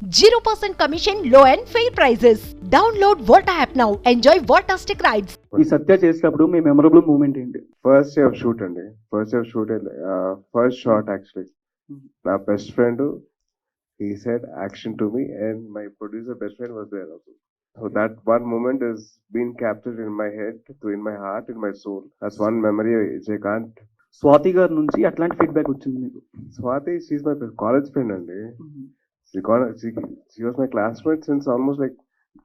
0% commission, low and fair prices. Download Volta app now. Enjoy Voltastic rides. ఈ సత్య చేసేటప్పుడు మీ memorable moment ఏంటి? First day of shoot అండి. First shot actually నా best friend he said action to me and my producer best friend was there also. So that one moment is been captured in my head, in my heart, in my soul. That's one memory which I can't. Swathi గారి నుంచి అట్లాంటి feedback వచ్చింది మీకు? Swati, she's my college friend అండి. She was my classmate since almost like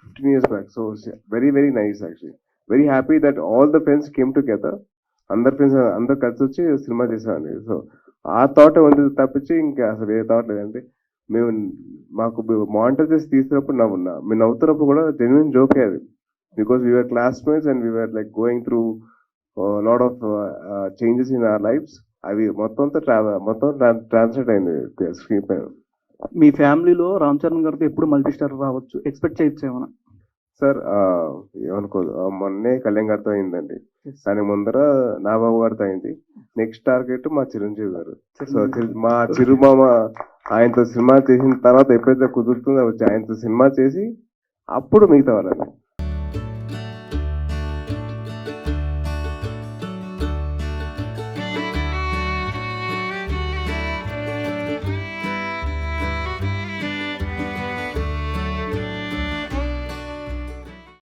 15 years back. So very very nice actually. Very happy that all the friends came together. అందరు friends అందరు కలిసి వచ్చి సినిమా చేసామండి. సో ఆ thought ఉంది తప్పించి ఇంకా అసలు ఏ థాట్ లేదండి. మేము మాకు మానిటర్ చేసి తీసినప్పుడు మేము నవ్వుతున్నప్పుడు కూడా జెన్యున్ జోక్ అది. Because we're classmates and we're like going through lot of changes in our lives. అవి మొత్తం ట్రాన్స్లేట్ అయింది స్క్రీన్ పైన. మీ ఫ్యామిలీలో రామ్ చరణ్ గారితో ఎప్పుడు మల్టీ స్టార్ రావచ్చు ఎక్స్పెక్ట్ చేయొచ్చు ఏమన్నా? సార్ ఏమనుకోదు, మొన్నే కళ్యాణ్ గారితో అయిందండి. దాని ముందర నాగబాబు గారితో అయింది. నెక్స్ట్ టార్గెట్ మా చిరంజీవి గారు. సో మా చిరుమామ ఆయనతో సినిమా చేసిన తర్వాత ఎప్పుడైతే కుదురుతుందో వచ్చి ఆయనతో సినిమా చేసి అప్పుడు మిగతా వాళ్ళని